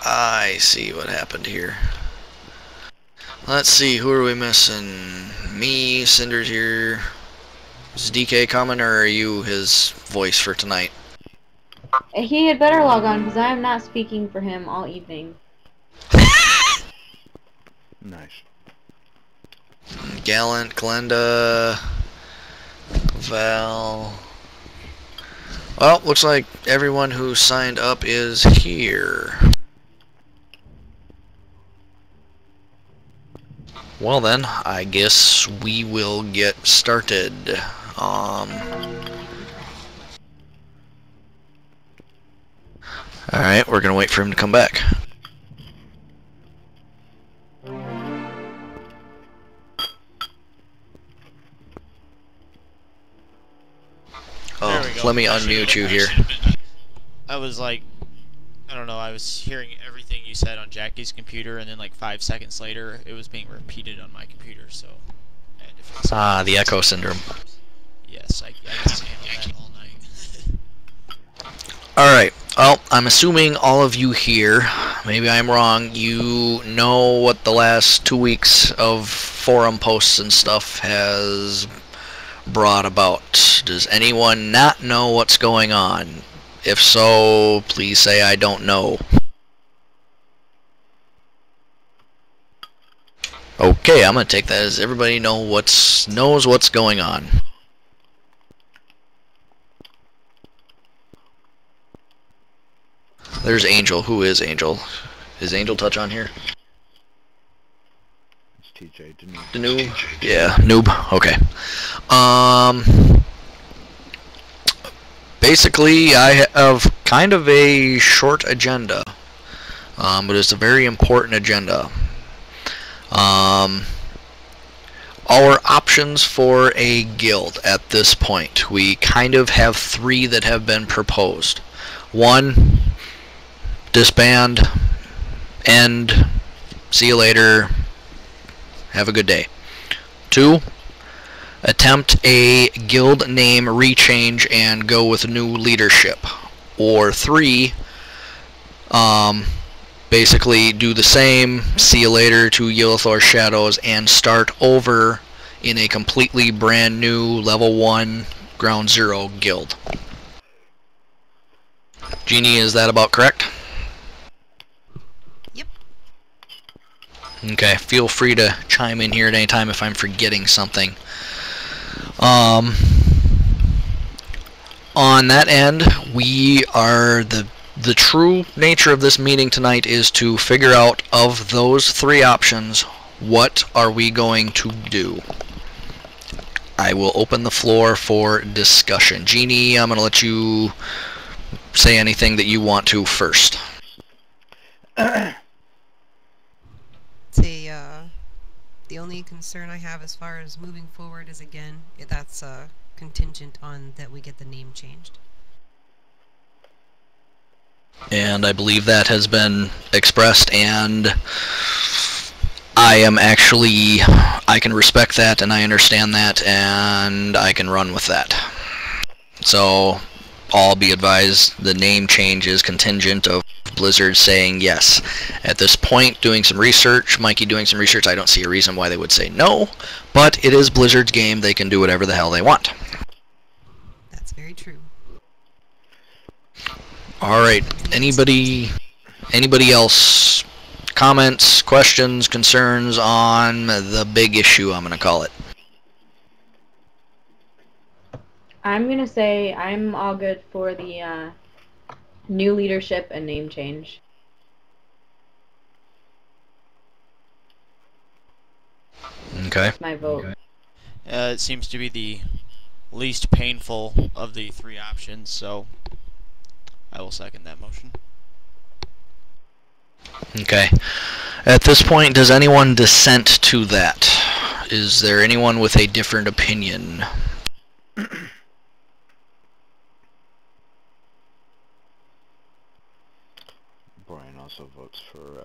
I see what happened here. Let's see, who are we missing? Me, Cinder's here. Is DK coming, or are you his voice for tonight? He had better log on, because I am not speaking for him all evening. Nice. Gallant, Glenda, Val. Well, looks like everyone who signed up is here. Well then, I guess we will get started. Alright, we're gonna wait for him to come back. Oh, let me unmute you here. I was like, I don't know, I was hearing everything you said on Jackie's computer, and then like 5 seconds later, it was being repeated on my computer, so I had to fix it. Ah, the echo syndrome. Yes, I can't handle that all night. Alright, well, I'm assuming all of you here, maybe I'm wrong, you know what the last 2 weeks of forum posts and stuff has brought about. Does anyone not know what's going on? If so, please say I don't know. Okay, I'm gonna take that as everybody knows what's going on. There's Angel. Who is Angel? Is Angel Touch on here? It's TJ, Noob. Yeah, Noob. Okay. Basically, I have kind of a short agenda, but it's a very important agenda. Our options for a guild at this point, we kind of have 3 that have been proposed. 1, disband, end, see you later, have a good day. 2, attempt a guild name rechange and go with new leadership. Or 3, basically do the same, see you later to Yellowthor Shadows, and start over in a completely brand new level 1 ground 0 guild. Jeannie, is that about correct? Yep. Okay, feel free to chime in here at any time if I'm forgetting something. On that end, we are the true nature of this meeting tonight is to figure out, of those 3 options, what are we going to do. I will open the floor for discussion. Jeannie, I'm going to let you say anything that you want to first. The only concern I have as far as moving forward is, again, that's contingent on that we get the name changed. And I believe that has been expressed, and I can respect that, and I understand that, and I can run with that. So, all be advised, the name change is contingent of Blizzard saying yes. At this point, doing some research, Mikey doing some research, I don't see a reason why they would say no, but it is Blizzard's game, they can do whatever the hell they want. That's very true. Alright, anybody else? Comments, questions, concerns on the big issue, I'm going to call it. I'm gonna say I'm all good for the new leadership and name change. Okay. That's my vote. Okay. It seems to be the least painful of the 3 options, so I will second that motion. Okay. At this point, does anyone dissent to that? Is there anyone with a different opinion? Brian also votes for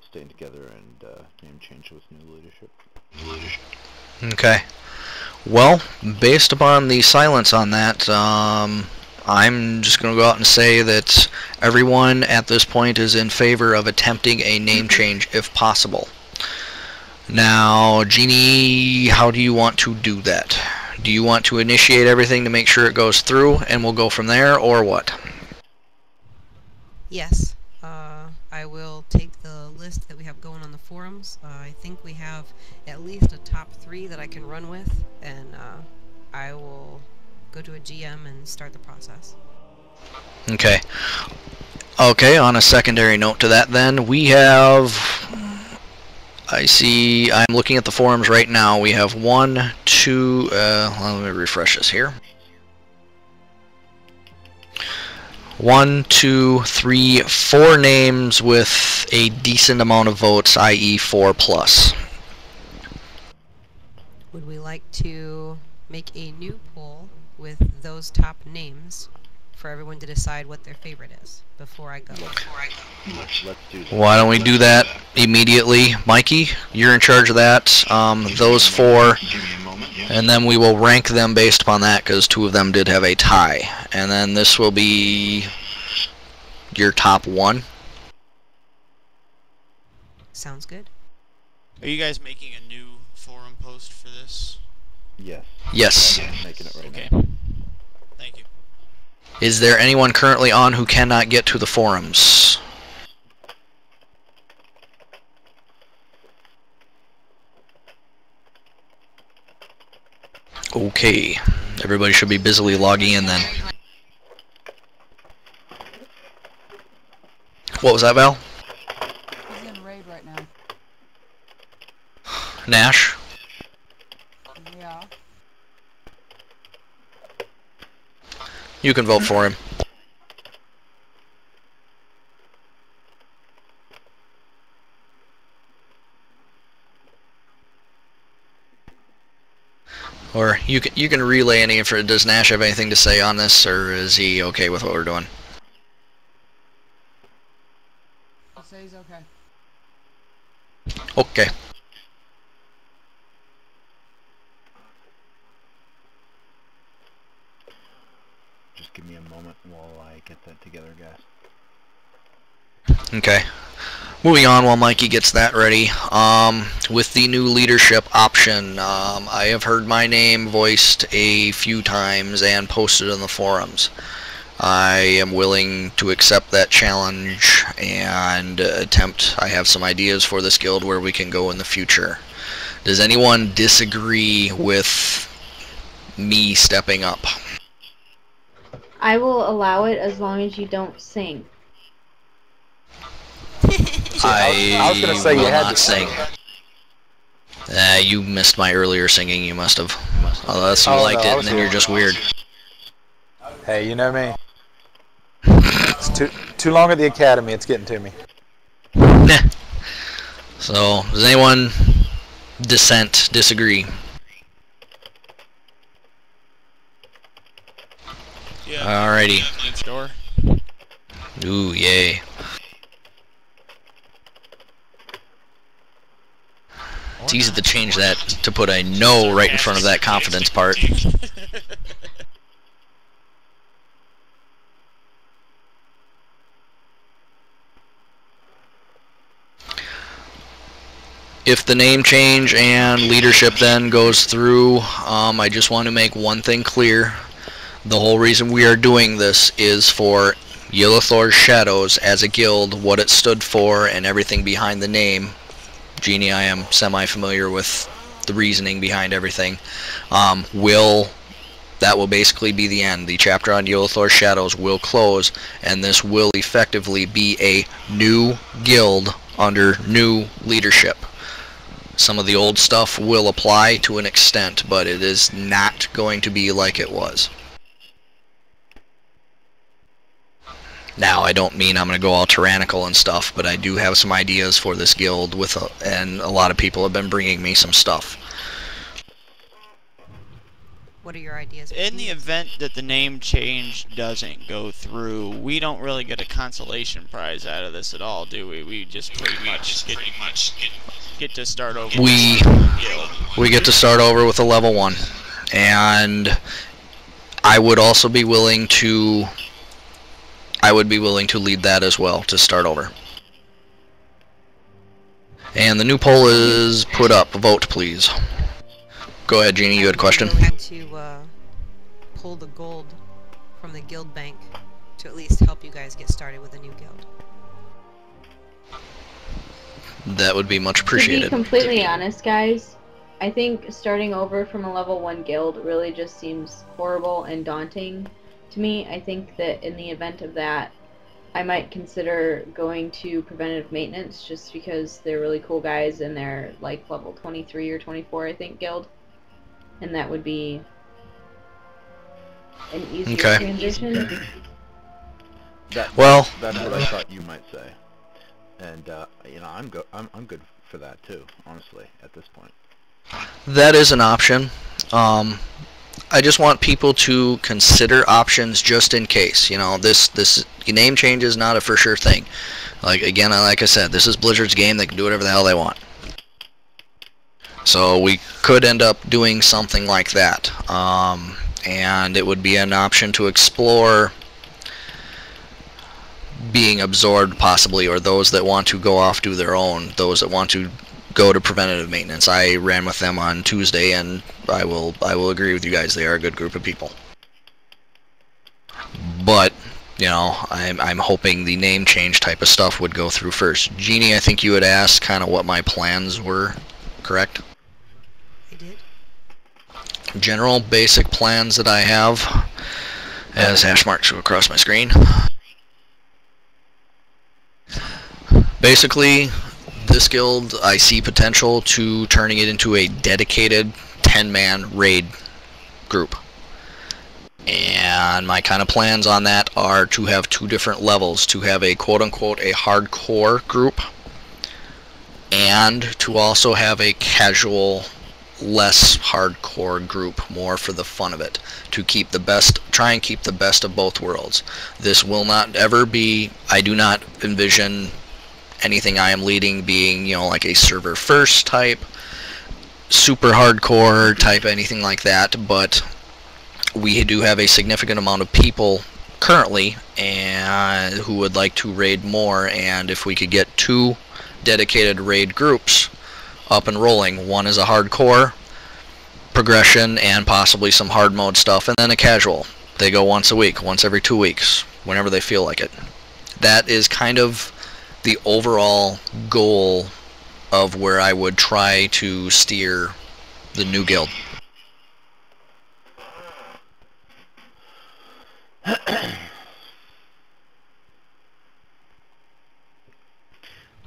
staying together and name change with new leadership. Okay. Well, based upon the silence on that, I'm just going to go out and say that everyone at this point is in favor of attempting a name change if possible. Now, Jeannie, how do you want to do that? Do you want to initiate everything to make sure it goes through and we'll go from there, or what? Yes. I will take the list that we have going on the forums. I think we have at least a top 3 that I can run with, and I will go to a GM and start the process. Okay. Okay, on a secondary note to that then, we have... I see, I'm looking at the forums right now. We have 1, 2, let me refresh this here. 1, 2, 3, 4 names with a decent amount of votes, i.e. 4+. Would we like to make a new poll with those top names for everyone to decide what their favorite is before I go? Let's do that. Why don't we do that immediately? Mikey, you're in charge of that. Those 4, Give me a moment. Yeah. and then we will rank them based upon that, because 2 of them did have a tie. And then this will be your top 1. Sounds good. Are you guys making a new forum post for this? Yes. Yes. I'm making it right Okay. now. Thank you. Is there anyone currently on who cannot get to the forums? Okay. Everybody should be busily logging in then. What was that, Val? He's in raid right now. Nash? Yeah. You can vote for him. Or you can relay any info. Does Nash have anything to say on this, or is he okay with what we're doing? He says he's okay. Okay. Just give me a moment while I get that together, guys. Okay. Moving on while Mikey gets that ready. With the new leadership option, I have heard my name voiced a few times and posted in the forums. I am willing to accept that challenge and attempt. I have some ideas for this guild where we can go in the future. Does anyone disagree with me stepping up? I will allow it as long as you don't sing. I was gonna say you will had not to sing. You missed my earlier singing, you must have. Unless you Oh, liked no, I it, and was then you're here. just weird. Hey, you know me. It's too long at the academy. It's getting to me. So, does anyone disagree? Yeah. Alrighty. Name store. Ooh, yay. It's easy to change that to put a no right in front of that confidence part. If the name change and leadership then goes through, I just want to make one thing clear. The whole reason we are doing this is for Yellowthor's Shadows as a guild, what it stood for, and everything behind the name. Jeannie, I am semi-familiar with the reasoning behind everything. That will basically be the end. The chapter on Yellowthor's Shadows will close, and this will effectively be a new guild under new leadership. Some of the old stuff will apply to an extent, but it is not going to be like it was. Now, I don't mean I'm going to go all tyrannical and stuff, but I do have some ideas for this guild, and a lot of people have been bringing me some stuff. What are your ideas? In the event that the name change doesn't go through, we don't really get a consolation prize out of this at all, do we? We just pretty much get to start over. We get to start over with a level 1, and I would also be willing to. I would be willing to lead that as well to start over. And the new poll is put up. Vote, please. Go ahead, Jeannie. You had a question. I'm willing to pull the gold from the guild bank to at least help you guys get started with a new guild. That would be much To be appreciated. completely honest, guys, I think starting over from a level 1 guild really just seems horrible and daunting to me. I think that in the event of that, I might consider going to preventative maintenance just because they're really cool guys and they're like level 23 or 24, I think, guild. And that would be an easier Okay. transition. Well- that's what I thought you might say, and you know, I'm good for that too, honestly, at this point. That is an option. I just want people to consider options just in case. You know, this name change is not a for sure thing. Like I said, this is Blizzard's game. They can do whatever the hell they want. So we could end up doing something like that, and it would be an option to explore being absorbed possibly, or those that want to go off do their own. Those that want to go to preventative maintenance. I ran with them on Tuesday, and I will agree with you guys. They are a good group of people. But you know, I'm hoping the name change type of stuff would go through first. Jeannie, I think you had asked kind of what my plans were, correct? I did. General basic plans that I have, as hash marks go across my screen. Basically, this guild, I see potential to turning it into a dedicated 10-man raid group. And my kind of plans on that are to have 2 different levels, to have a quote-unquote a hardcore group, and to also have a casual, less hardcore group, more for the fun of it, to keep the best, try and keep the best of both worlds. This will not ever be, I do not envision anything I am leading being, you know, like a server first type, super hardcore type, anything like that, but we do have a significant amount of people currently and who would like to raid more, and if we could get 2 dedicated raid groups up and rolling, one is a hardcore progression and possibly some hard mode stuff, and then a casual. They go once a week, once every 2 weeks, whenever they feel like it. That is kind of the overall goal of where I would try to steer the new guild.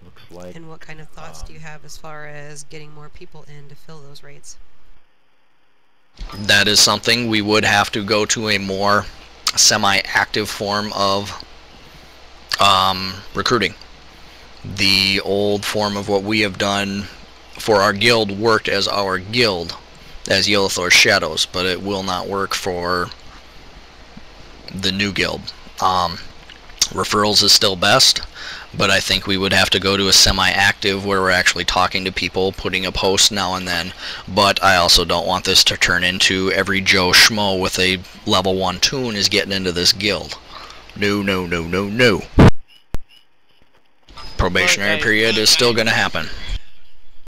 Looks like And what kind of thoughts do you have as far as getting more people in to fill those rates? That is something we would have to go to a more semi-active form of recruiting. The old form of what we have done for our guild worked as our guild, as Yellowthor's Shadows, but it will not work for the new guild. Referrals is still best, but I think we would have to go to a semi-active where we're actually talking to people, putting a post now and then, but I also don't want this to turn into every Joe Schmo with a level 1 toon is getting into this guild. No, no, no, no, no. Probationary period is still going to happen.